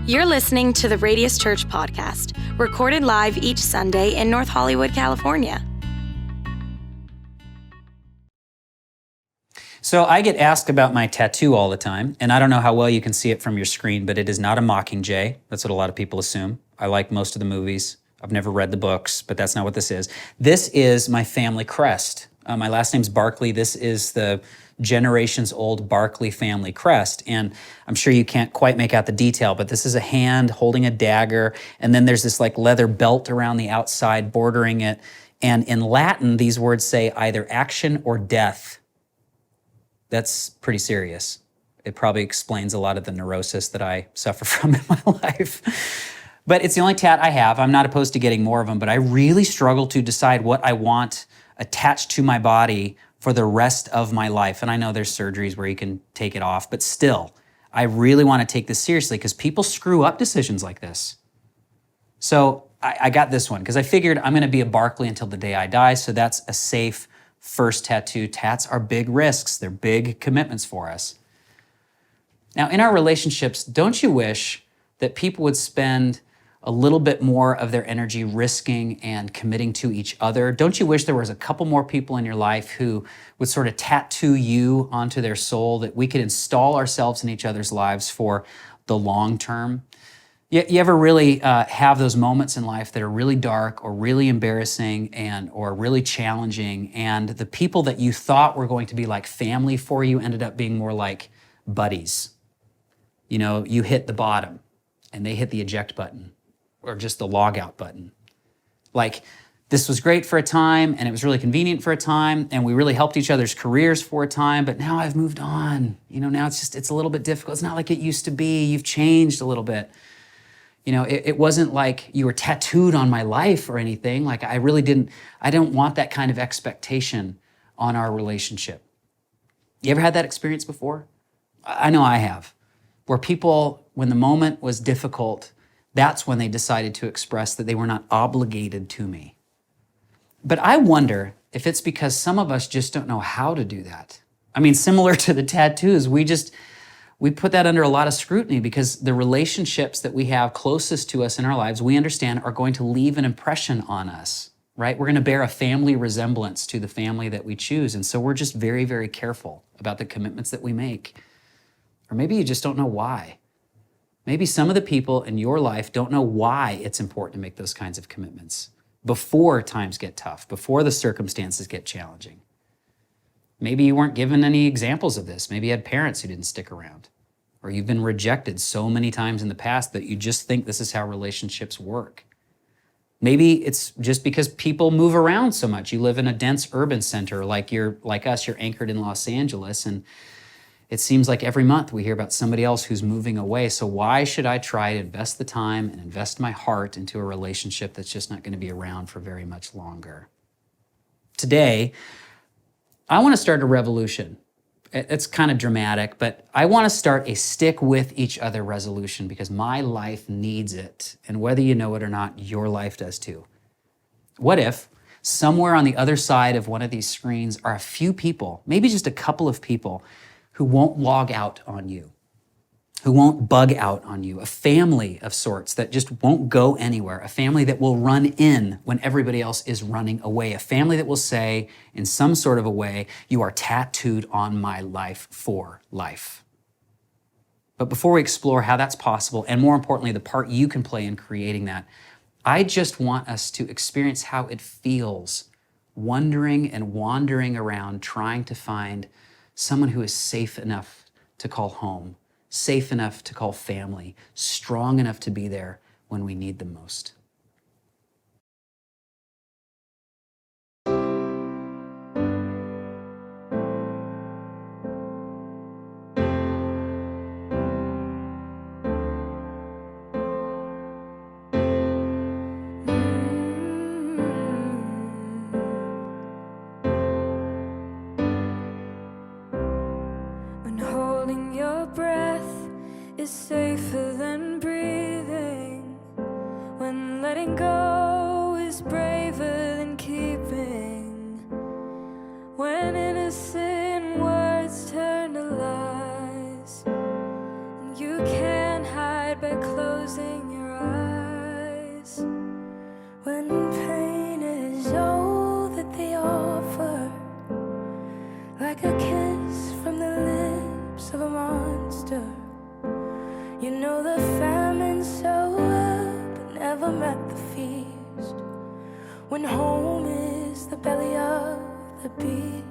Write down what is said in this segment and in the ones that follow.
You're listening to the Radius Church podcast, recorded live each Sunday in North Hollywood, California. So I get asked about my tattoo all the time, and I don't know how well you can see it from your screen, but it is not a Mockingjay. That's what a lot of people assume. I like most of the movies. I've never read the books, but that's not what this is. This is my family crest. My last name's Barkley. This is the generations old Barkley family crest. And I'm sure you can't quite make out the detail, but this is a hand holding a dagger. And then there's this like leather belt around the outside bordering it. And in Latin, these words say either action or death. That's pretty serious. It probably explains a lot of the neurosis that I suffer from in my life. But it's the only tat I have. I'm not opposed to getting more of them, but I really struggle to decide what I want attached to my body for the rest of my life. And I know there's surgeries where you can take it off, but still, I really want to take this seriously because people screw up decisions like this. So I got this one because I figured I'm going to be a Barkley until the day I die, so that's a safe first tattoo. Tats are big risks. They're big commitments for us. Now, in our relationships, don't you wish that people would spend a little bit more of their energy risking and committing to each other? Don't you wish there was a couple more people in your life who would sort of tattoo you onto their soul, that we could install ourselves in each other's lives for the long term? You ever really have those moments in life that are really dark or really embarrassing or really challenging, and the people that you thought were going to be like family for you ended up being more like buddies? You know, you hit the bottom and they hit the eject button or just the log out button. Like, this was great for a time and it was really convenient for a time and we really helped each other's careers for a time, but now I've moved on. You know, now it's a little bit difficult. It's not like it used to be. You've changed a little bit. You know, it wasn't like you were tattooed on my life or anything. Like, I don't want that kind of expectation on our relationship. You ever had that experience before? I know I have, where people, when the moment was difficult, that's when they decided to express that they were not obligated to me. But I wonder if it's because some of us just don't know how to do that. I mean, similar to the tattoos, we put that under a lot of scrutiny because the relationships that we have closest to us in our lives, we understand are going to leave an impression on us, right? We're going to bear a family resemblance to the family that we choose. And so we're just very, very careful about the commitments that we make. Or maybe you just don't know why. Maybe some of the people in your life don't know why it's important to make those kinds of commitments before times get tough, before the circumstances get challenging. Maybe you weren't given any examples of this. Maybe you had parents who didn't stick around, or you've been rejected so many times in the past that you just think this is how relationships work. Maybe it's just because people move around so much. You live in a dense urban center like us, you're anchored in Los Angeles, and it seems like every month we hear about somebody else who's moving away. So why should I try to invest the time and invest my heart into a relationship that's just not going to be around for very much longer? Today, I want to start a revolution. It's kind of dramatic, but I want to start a stick with each other resolution because my life needs it. And whether you know it or not, your life does too. What if somewhere on the other side of one of these screens are a few people, maybe just a couple of people, who won't log out on you, who won't bug out on you, a family of sorts that just won't go anywhere, a family that will run in when everybody else is running away, a family that will say in some sort of a way, you are tattooed on my life for life. But before we explore how that's possible, and more importantly, the part you can play in creating that, I just want us to experience how it feels wondering and wandering around trying to find someone who is safe enough to call home, safe enough to call family, strong enough to be there when we need them most. Is safer than breathing, when letting go is braver than keeping, when innocent words turn to lies, and you can't hide hide by closing your eyes. When pain is all that they offer, like a kiss from the lips of a monster. You know the famine so well, but never met the feast. When home is the belly of the beast.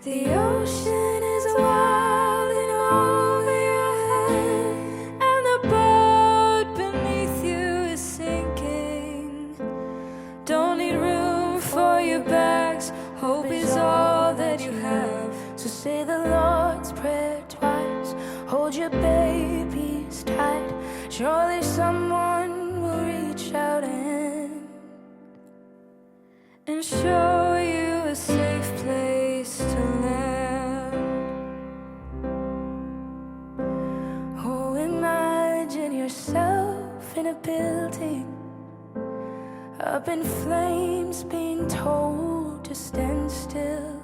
The ocean is wilding over your head, and the boat beneath you is sinking. Don't need room for your bags, hope is all that you have. So say the Lord's Prayer twice, hold your babies tight. Surely someone will reach out and show you a safe place to land. Oh, imagine yourself in a building, up in flames, being told to stand still.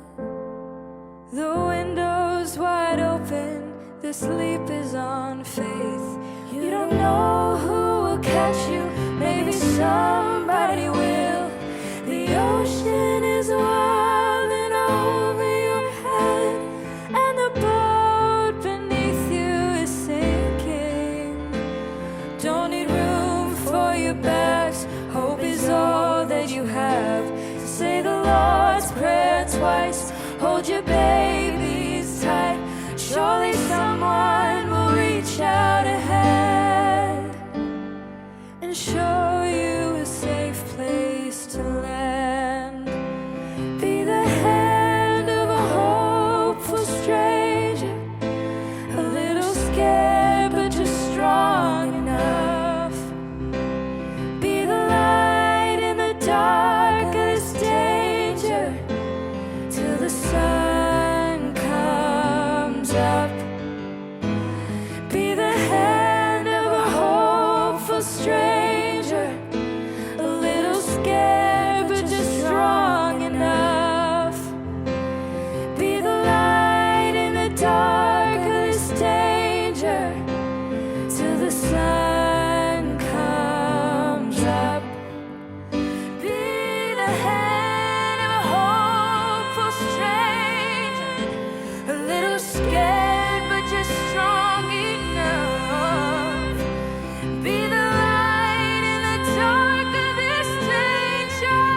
The windows wide open, the sleep is on faith. You don't know who will catch you, maybe somebody will. The ocean is wilding over your head, and the boat beneath you is sinking. Don't need room for your bags, hope is all that you have. So say the Lord's Prayer twice, hold your babies tight. Surely someone will reach out ahead and show you a safe place to land. Be the hand of a hopeful stranger, a little scared but just strong enough. Be the light in the dark of this danger, till the sun comes up. Be the hand of a hopeful stranger, a little scared but just strong enough. Be the light in the dark of this danger, till the sun comes up. Be the hand of a hopeful stranger, a little scared but just strong enough. Be the light in the dark of this danger,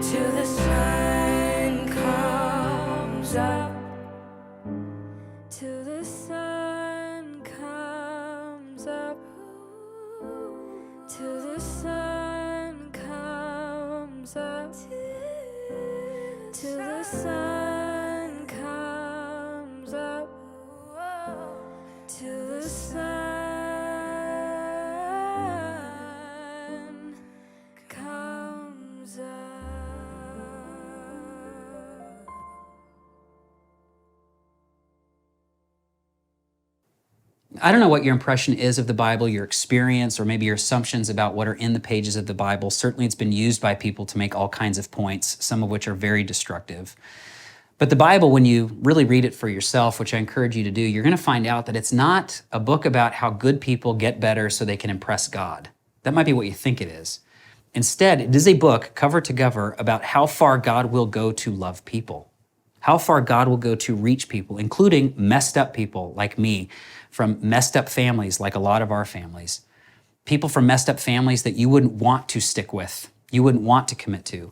till the sun comes up. Till the sun comes up. Till the sun comes up. Till the sun comes up. Till the sun comes up. I don't know what your impression is of the Bible, your experience, or maybe your assumptions about what are in the pages of the Bible. Certainly it's been used by people to make all kinds of points, some of which are very destructive. But the Bible, when you really read it for yourself, which I encourage you to do, you're going to find out that it's not a book about how good people get better so they can impress God. That might be what you think it is. Instead, it is a book, cover to cover, about how far God will go to love people, how far God will go to reach people, including messed up people like me, from messed up families like a lot of our families, people from messed up families that you wouldn't want to stick with, you wouldn't want to commit to,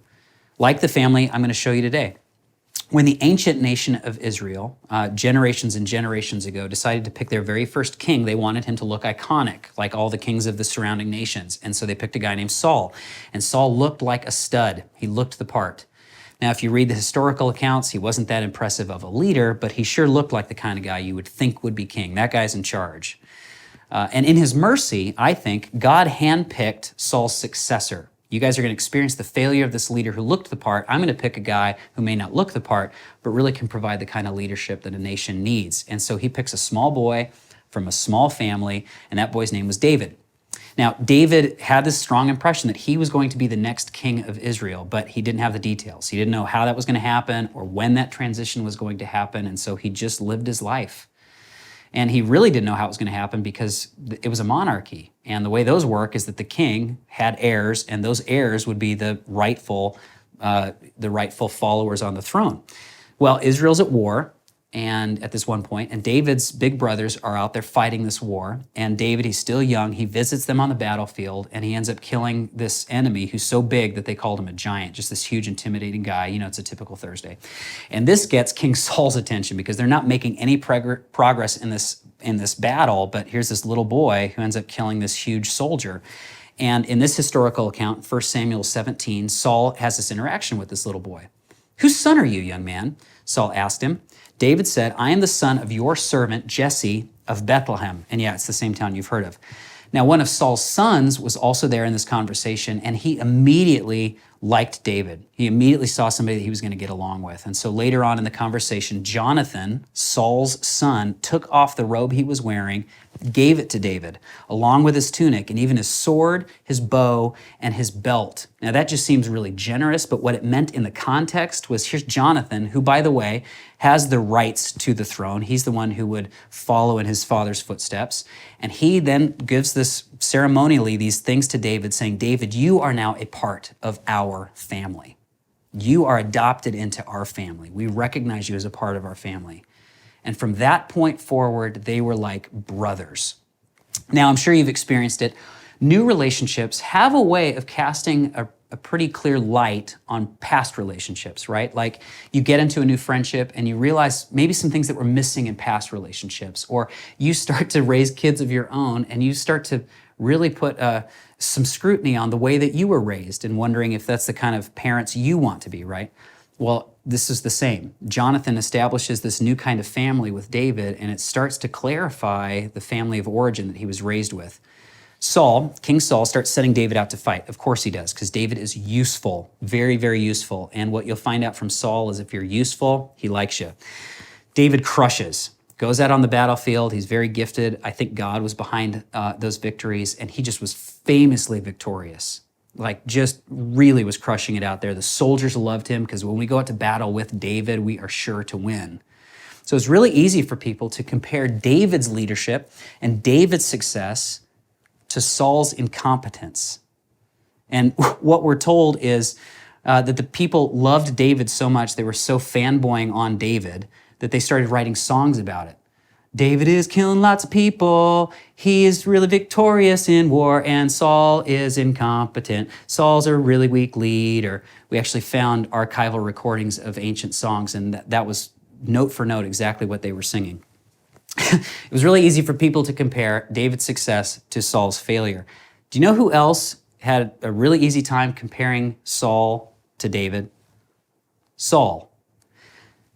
like the family I'm going to show you today. When the ancient nation of Israel, generations and generations ago, decided to pick their very first king, they wanted him to look iconic, like all the kings of the surrounding nations. And so they picked a guy named Saul. And Saul looked like a stud. He looked the part. Now, if you read the historical accounts, he wasn't that impressive of a leader, but he sure looked like the kind of guy you would think would be king. That guy's in charge. And in his mercy, I think, God handpicked Saul's successor. You guys are going to experience the failure of this leader who looked the part. I'm going to pick a guy who may not look the part, but really can provide the kind of leadership that a nation needs. And so he picks a small boy from a small family, and that boy's name was David. Now, David had this strong impression that he was going to be the next king of Israel, but he didn't have the details. He didn't know how that was going to happen or when that transition was going to happen, and so he just lived his life. And he really didn't know how it was going to happen because it was a monarchy. And the way those work is that the king had heirs, and those heirs would be the rightful followers on the throne. Well, Israel's at war, and at this one point, and David's big brothers are out there fighting this war. And David, he's still young, he visits them on the battlefield, and he ends up killing this enemy who's so big that they called him a giant, just this huge, intimidating guy. You know, it's a typical Thursday. And this gets King Saul's attention because they're not making any progress in this battle, but here's this little boy who ends up killing this huge soldier. And in this historical account, 1 Samuel 17, Saul has this interaction with this little boy. "Whose son are you, young man?" Saul asked him. David said, "I am the son of your servant Jesse of Bethlehem." And yeah, it's the same town you've heard of. Now, one of Saul's sons was also there in this conversation, and he immediately liked David. He immediately saw somebody that he was going to get along with. And so later on in the conversation, Jonathan, Saul's son, took off the robe he was wearing, gave it to David, along with his tunic and even his sword, his bow, and his belt. Now that just seems really generous, but what it meant in the context was here's Jonathan, who, by the way, has the rights to the throne. He's the one who would follow in his father's footsteps. And he then gives this ceremonially these things to David, saying, "David, you are now a part of our family. You are adopted into our family. We recognize you as a part of our family." And from that point forward, they were like brothers. Now, I'm sure you've experienced it. New relationships have a way of casting a pretty clear light on past relationships, right? Like you get into a new friendship and you realize maybe some things that were missing in past relationships, or you start to raise kids of your own and you start to really put some scrutiny on the way that you were raised and wondering if that's the kind of parents you want to be, right? Well, this is the same. Jonathan establishes this new kind of family with David, and it starts to clarify the family of origin that he was raised with. King Saul, starts sending David out to fight. Of course he does, because David is useful, very, very useful. And what you'll find out from Saul is if you're useful, he likes you. David crushes, goes out on the battlefield. He's very gifted. I think God was behind those victories, and he just was famously victorious. Like just really was crushing it out there. The soldiers loved him because when we go out to battle with David, we are sure to win. So it's really easy for people to compare David's leadership and David's success to Saul's incompetence. And what we're told is that the people loved David so much, they were so fanboying on David that they started writing songs about it. David is killing lots of people. He is really victorious in war, and Saul is incompetent. Saul's a really weak leader. We actually found archival recordings of ancient songs, and that was note for note exactly what they were singing. It was really easy for people to compare David's success to Saul's failure. Do you know who else had a really easy time comparing Saul to David? Saul.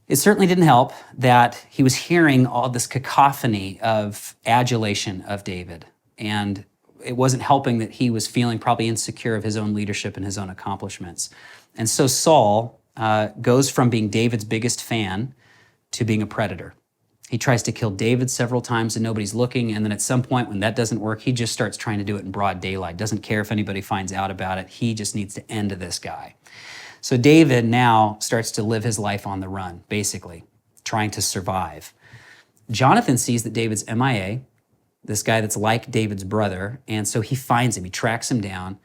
It certainly didn't help that he was hearing all this cacophony of adulation of David. And it wasn't helping that he was feeling probably insecure of his own leadership and his own accomplishments. And so Saul goes from being David's biggest fan to being a predator. He tries to kill David several times and nobody's looking. And then at some point when that doesn't work, he just starts trying to do it in broad daylight. Doesn't care if anybody finds out about it. He just needs to end this guy. So David now starts to live his life on the run, basically, trying to survive. Jonathan sees that David's MIA, this guy that's like David's brother, and so he finds him, he tracks him down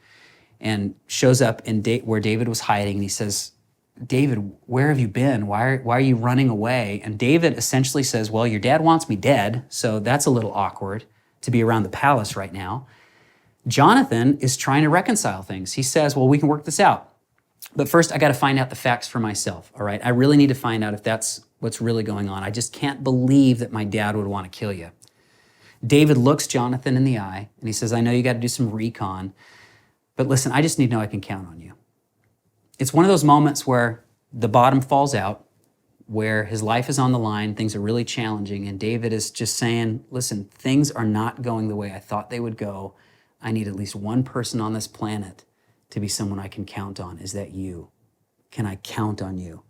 and shows up in where David was hiding, and he says, "David, where have you been? Why are you running away?" And David essentially says, "Well, your dad wants me dead, so that's a little awkward to be around the palace right now." Jonathan is trying to reconcile things. He says, "Well, we can work this out. But first, I got to find out the facts for myself, all right? I really need to find out if that's what's really going on. I just can't believe that my dad would want to kill you." David looks Jonathan in the eye, and he says, "I know you got to do some recon, but listen, I just need to know I can count on you." It's one of those moments where the bottom falls out, where his life is on the line, things are really challenging, and David is just saying, "Listen, things are not going the way I thought they would go. I need at least one person on this planet to be someone I can count on. Is that you? Can I count on you?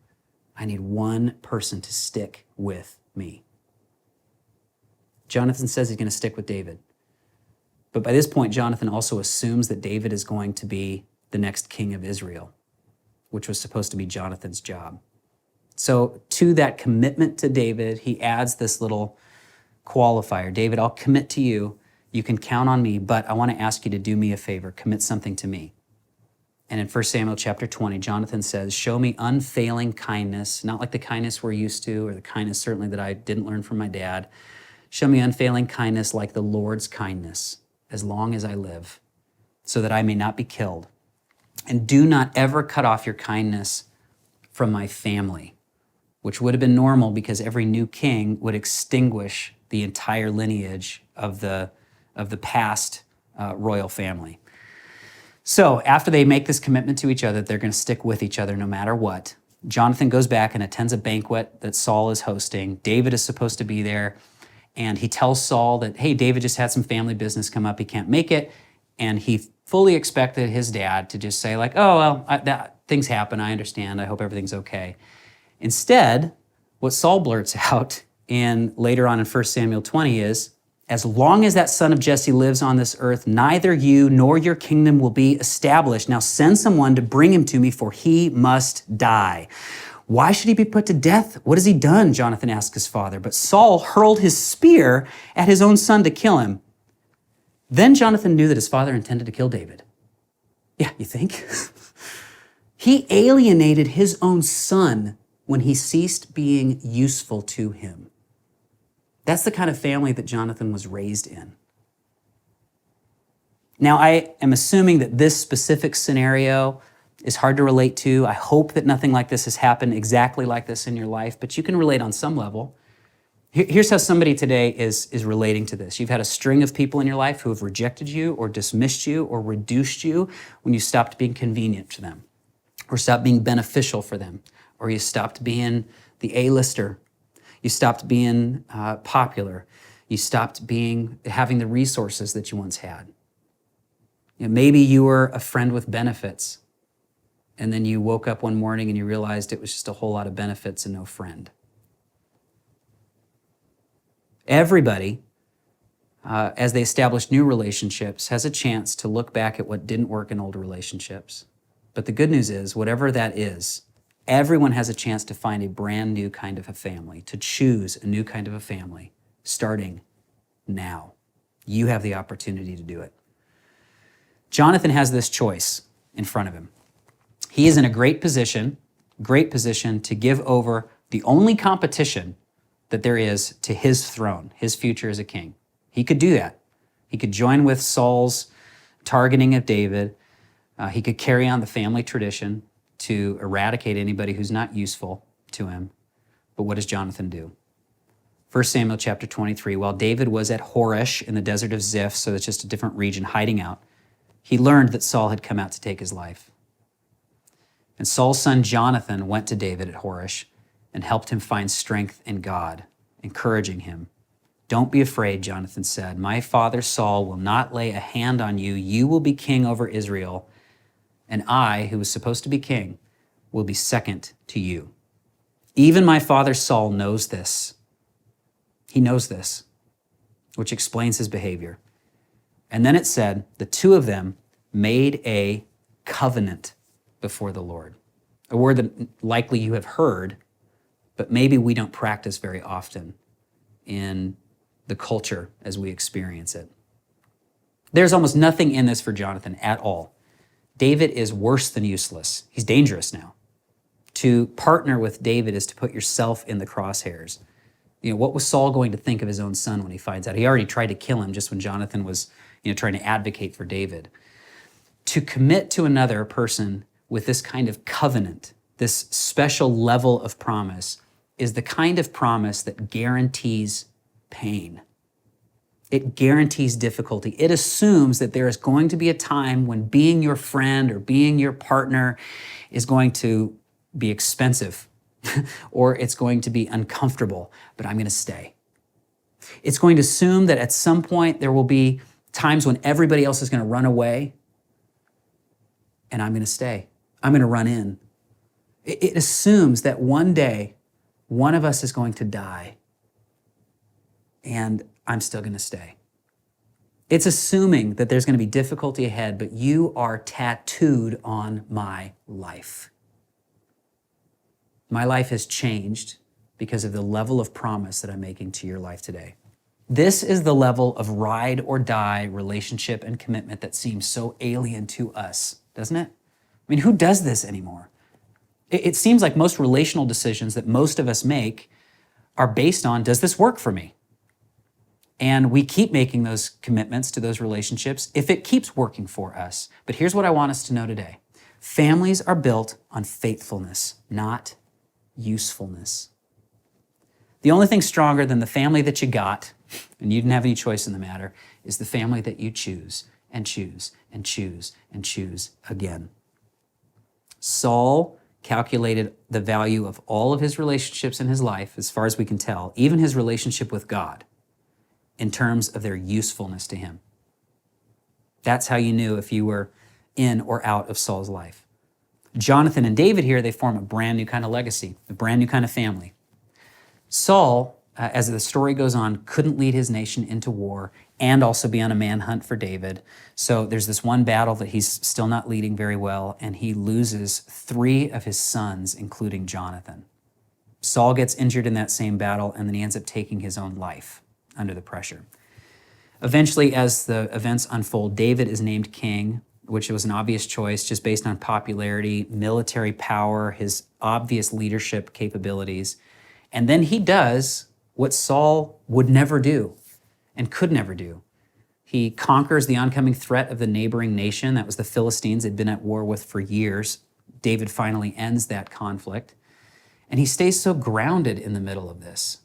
I need one person to stick with me." Jonathan says he's going to stick with David. But by this point, Jonathan also assumes that David is going to be the next king of Israel, which was supposed to be Jonathan's job. So to that commitment to David, he adds this little qualifier. David, I'll commit to you. You can count on me, but I want to ask you to do me a favor. Commit something to me. And in 1 Samuel chapter 20, Jonathan says, show me unfailing kindness, not like the kindness we're used to or the kindness certainly that I didn't learn from my dad. Show me unfailing kindness like the Lord's kindness as long as I live, so that I may not be killed. And do not ever cut off your kindness from my family, which would have been normal because every new king would extinguish the entire lineage of the past royal family. So after they make this commitment to each other, they're going to stick with each other no matter what. Jonathan goes back and attends a banquet that Saul is hosting. David is supposed to be there, and he tells Saul that, hey, David just had some family business come up. He can't make it. And he fully expected his dad to just say like, oh, well, things happen. I understand. I hope everything's okay. Instead, what Saul blurts out later on in 1 Samuel 20 is, as long as that son of Jesse lives on this earth, neither you nor your kingdom will be established. Now send someone to bring him to me, for he must die. Why should he be put to death? What has he done? Jonathan asked his father. But Saul hurled his spear at his own son to kill him. Then Jonathan knew that his father intended to kill David. Yeah, you think? He alienated his own son when he ceased being useful to him. That's the kind of family that Jonathan was raised in. Now, I am assuming that this specific scenario is hard to relate to. I hope that nothing like this has happened exactly like this in your life, but you can relate on some level. Here's how somebody today is relating to this. You've had a string of people in your life who have rejected you or dismissed you or reduced you when you stopped being convenient to them, or stopped being beneficial for them, or you stopped being the A-lister. You stopped being popular. You stopped having the resources that you once had. Maybe you were a friend with benefits, and then you woke up one morning and you realized it was just a whole lot of benefits and no friend. Everybody, as they establish new relationships, has a chance to look back at what didn't work in old relationships. But the good news is, whatever that is, everyone has a chance to find a brand new kind of a family, to choose a new kind of a family, starting now. You have the opportunity to do it. Jonathan has this choice in front of him. He is in a great position to give over the only competition that there is to his throne, his future as a king. He could do that. He could join with Saul's targeting of David. He could carry on the family tradition to eradicate anybody who's not useful to him. But what does Jonathan do? 1 Samuel chapter 23, while David was at Horesh in the desert of Ziph, so it's just a different region, hiding out, he learned that Saul had come out to take his life. And Saul's son Jonathan went to David at Horesh and helped him find strength in God, encouraging him. Don't be afraid, Jonathan said. My father Saul will not lay a hand on you. You will be king over Israel, and I, who was supposed to be king, will be second to you. Even my father Saul knows this. He knows this, which explains his behavior. And then it said, the two of them made a covenant before the Lord. A word that likely you have heard, but maybe we don't practice very often in the culture as we experience it. There's almost nothing in this for Jonathan at all. David is worse than useless. He's dangerous now. To partner with David is to put yourself in the crosshairs. What was Saul going to think of his own son when he finds out? He already tried to kill him just when Jonathan was, trying to advocate for David. To commit to another person with this kind of covenant, this special level of promise, is the kind of promise that guarantees pain. It guarantees difficulty. It assumes that there is going to be a time when being your friend or being your partner is going to be expensive or it's going to be uncomfortable, but I'm going to stay. It's going to assume that at some point there will be times when everybody else is going to run away and I'm going to stay. I'm going to run in. It assumes that one day one of us is going to die and I'm still going to stay. It's assuming that there's going to be difficulty ahead, but you are tattooed on my life. My life has changed because of the level of promise that I'm making to your life today. This is the level of ride or die relationship and commitment that seems so alien to us, doesn't it? I mean, who does this anymore? It seems like most relational decisions that most of us make are based on, does this work for me? And we keep making those commitments to those relationships if it keeps working for us. But here's what I want us to know today. Families are built on faithfulness, not usefulness. The only thing stronger than the family that you got, and you didn't have any choice in the matter, is the family that you choose and choose and choose and choose again. Saul calculated the value of all of his relationships in his life, as far as we can tell, even his relationship with God, in terms of their usefulness to him. That's how you knew if you were in or out of Saul's life. Jonathan and David here, they form a brand new kind of legacy, a brand new kind of family. Saul, as the story goes on, couldn't lead his nation into war and also be on a manhunt for David. So there's this one battle that he's still not leading very well, and he loses 3 of his sons, including Jonathan. Saul gets injured in that same battle, and then he ends up taking his own life under the pressure. Eventually, as the events unfold, David is named king, which was an obvious choice just based on popularity, military power, his obvious leadership capabilities. And then he does what Saul would never do and could never do. He conquers the oncoming threat of the neighboring nation. That was the Philistines they'd been at war with for years. David finally ends that conflict. And he stays so grounded in the middle of this.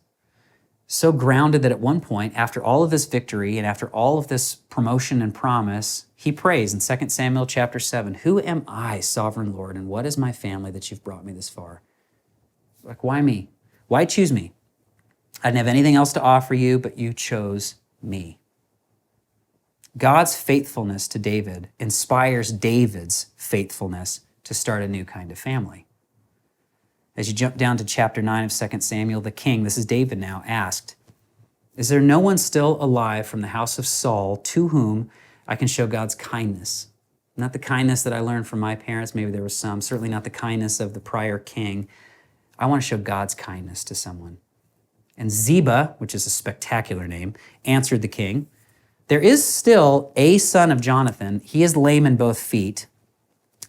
So grounded that at one point, after all of this victory and after all of this promotion and promise, he prays in 2 Samuel chapter 7, "Who am I, sovereign Lord, and what is my family that you've brought me this far?" Like, why me? Why choose me? I didn't have anything else to offer you, but you chose me. God's faithfulness to David inspires David's faithfulness to start a new kind of family. As you jump down to chapter 9 of 2 Samuel, the king, this is David now, asked, "Is there no one still alive from the house of Saul to whom I can show God's kindness?" Not the kindness that I learned from my parents, maybe there was some, certainly not the kindness of the prior king. I want to show God's kindness to someone. And Ziba, which is a spectacular name, answered the king, "There is still a son of Jonathan. He is lame in both feet."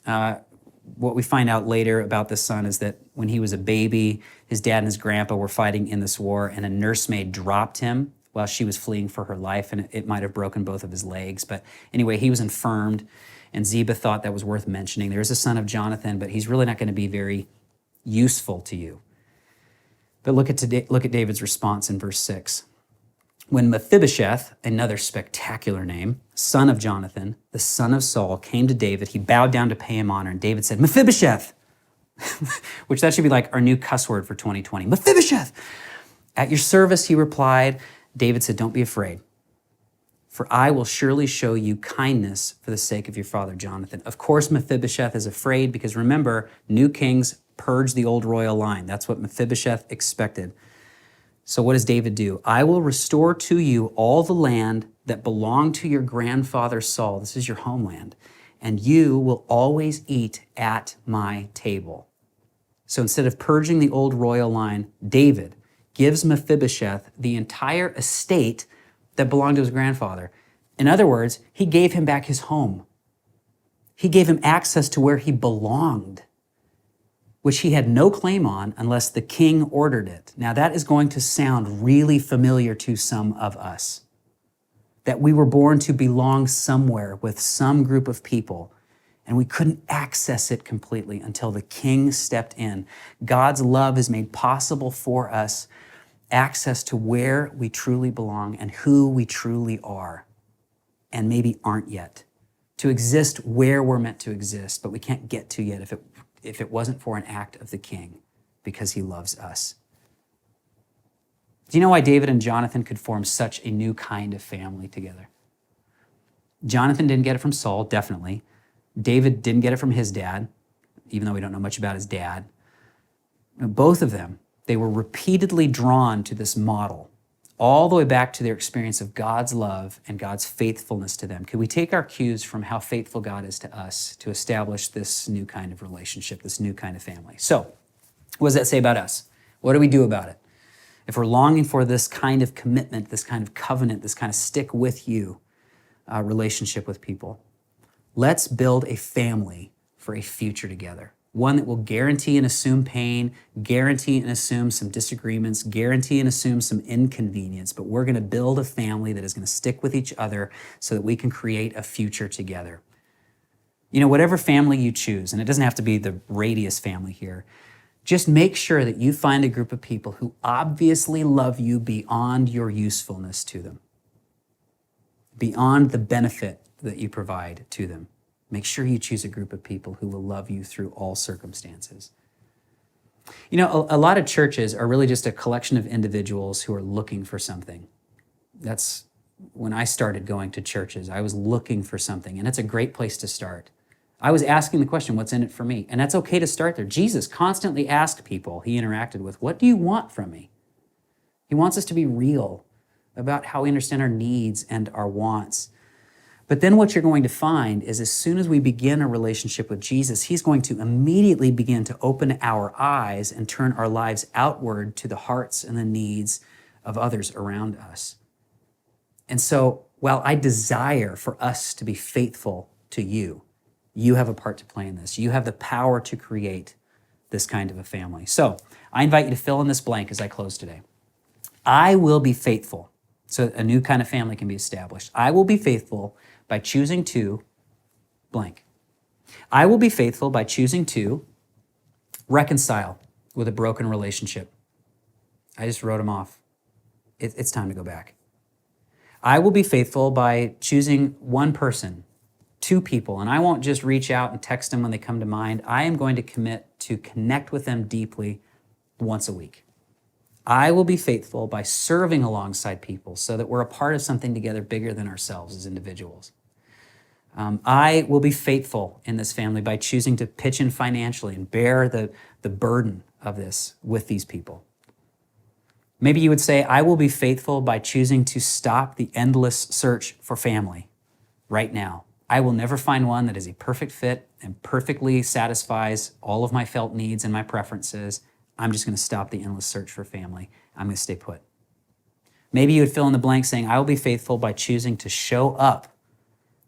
What we find out later about this son is that when he was a baby, his dad and his grandpa were fighting in this war, and a nursemaid dropped him while she was fleeing for her life, and it might have broken both of his legs. But anyway, he was infirmed, and Ziba thought that was worth mentioning. There is a son of Jonathan, but he's really not going to be very useful to you. But look at David's response in verse 6. When Mephibosheth, another spectacular name, son of Jonathan, the son of Saul, came to David, he bowed down to pay him honor, and David said, "Mephibosheth," which that should be like our new cuss word for 2020. "Mephibosheth, at your service," he replied. David said, "Don't be afraid, for I will surely show you kindness for the sake of your father Jonathan." Of course, Mephibosheth is afraid because remember, new kings purge the old royal line. That's what Mephibosheth expected. So what does David do? "I will restore to you all the land that belonged to your grandfather Saul." This is your homeland. "And you will always eat at my table." So instead of purging the old royal line, David gives Mephibosheth the entire estate that belonged to his grandfather. In other words, he gave him back his home. He gave him access to where he belonged, which he had no claim on unless the king ordered it. Now that is going to sound really familiar to some of us, that we were born to belong somewhere with some group of people, and we couldn't access it completely until the king stepped in. God's love has made possible for us access to where we truly belong and who we truly are, and maybe aren't yet. To exist where we're meant to exist, but we can't get to yet if it wasn't for an act of the king, because he loves us. Do you know why David and Jonathan could form such a new kind of family together? Jonathan didn't get it from Saul, definitely. David didn't get it from his dad, even though we don't know much about his dad. Both of them, they were repeatedly drawn to this model, all the way back to their experience of God's love and God's faithfulness to them. Could we take our cues from how faithful God is to us to establish this new kind of relationship, this new kind of family? So, what does that say about us? What do we do about it? if we're longing for this kind of commitment, this kind of covenant, this kind of stick with you relationship with people, let's build a family for a future together. One that will guarantee and assume pain, guarantee and assume some disagreements, guarantee and assume some inconvenience, but we're gonna build a family that is gonna stick with each other so that we can create a future together. You know, whatever family you choose, and it doesn't have to be the Radius family here, just make sure that you find a group of people who obviously love you beyond your usefulness to them, beyond the benefit that you provide to them. Make sure you choose a group of people who will love you through all circumstances. You know, a lot of churches are really just a collection of individuals who are looking for something. That's when I started going to churches. I was looking for something, and it's a great place to start. I was asking the question, what's in it for me? And that's okay to start there. Jesus constantly asked people he interacted with, what do you want from me? He wants us to be real about how we understand our needs and our wants. But then what you're going to find is as soon as we begin a relationship with Jesus, he's going to immediately begin to open our eyes and turn our lives outward to the hearts and the needs of others around us. And so while I desire for us to be faithful to you, you have a part to play in this. You have the power to create this kind of a family. So I invite you to fill in this blank as I close today. I will be faithful, so a new kind of family can be established. I will be faithful by choosing to blank. I will be faithful by choosing to reconcile with a broken relationship. I just wrote them off. It's time to go back. I will be faithful by choosing one person, two people, and I won't just reach out and text them when they come to mind. I am going to commit to connect with them deeply once a week. I will be faithful by serving alongside people so that we're a part of something together bigger than ourselves as individuals. I will be faithful in this family by choosing to pitch in financially and bear the burden of this with these people. Maybe you would say, I will be faithful by choosing to stop the endless search for family right now. I will never find one that is a perfect fit and perfectly satisfies all of my felt needs and my preferences. I'm just gonna stop the endless search for family. I'm gonna stay put. Maybe you would fill in the blank saying, I will be faithful by choosing to show up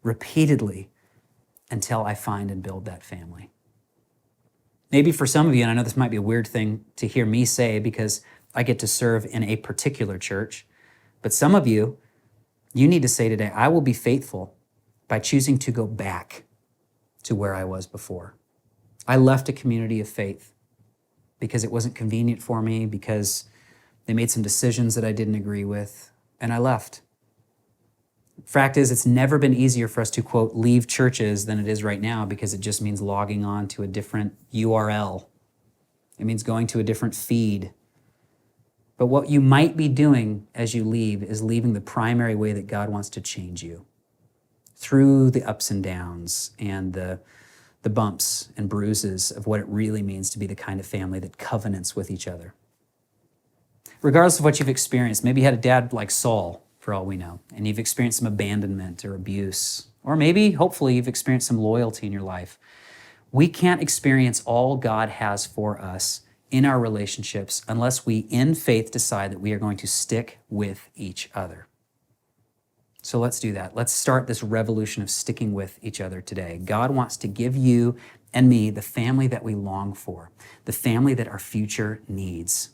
repeatedly until I find and build that family. Maybe for some of you, and I know this might be a weird thing to hear me say because I get to serve in a particular church, but some of you, you need to say today, I will be faithful by choosing to go back to where I was before. I left a community of faith because it wasn't convenient for me, because they made some decisions that I didn't agree with, and I left. Fact is, it's never been easier for us to, quote, leave churches than it is right now, because it just means logging on to a different URL. It means going to a different feed. But what you might be doing as you leave is leaving the primary way that God wants to change you, through the ups and downs and the bumps and bruises of what it really means to be the kind of family that covenants with each other. Regardless of what you've experienced, maybe you had a dad like Saul, for all we know, and you've experienced some abandonment or abuse, or maybe, hopefully, you've experienced some loyalty in your life. We can't experience all God has for us in our relationships unless we, in faith, decide that we are going to stick with each other. So let's do that. Let's start this revolution of sticking with each other today. God wants to give you and me the family that we long for, the family that our future needs.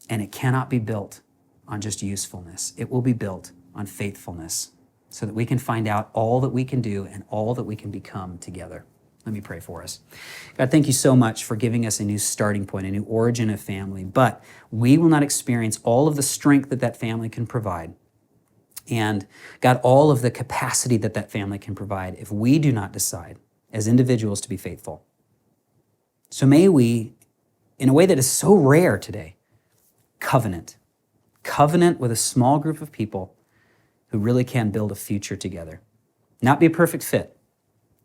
And it cannot be built on just usefulness. It will be built on faithfulness so that we can find out all that we can do and all that we can become together. Let me pray for us. God, thank you so much for giving us a new starting point, a new origin of family, but we will not experience all of the strength that that family can provide. And God, all of the capacity that that family can provide if we do not decide as individuals to be faithful. So may we, in a way that is so rare today, covenant with a small group of people who really can build a future together. Not be a perfect fit,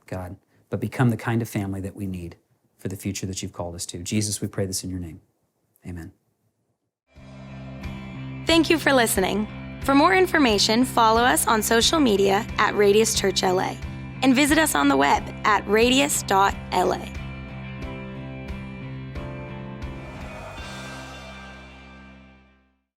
God, but become the kind of family that we need for the future that you've called us to. Jesus, we pray this in your name. Amen. Thank you for listening. For more information, follow us on social media at Radius Church LA and visit us on the web at radius.la.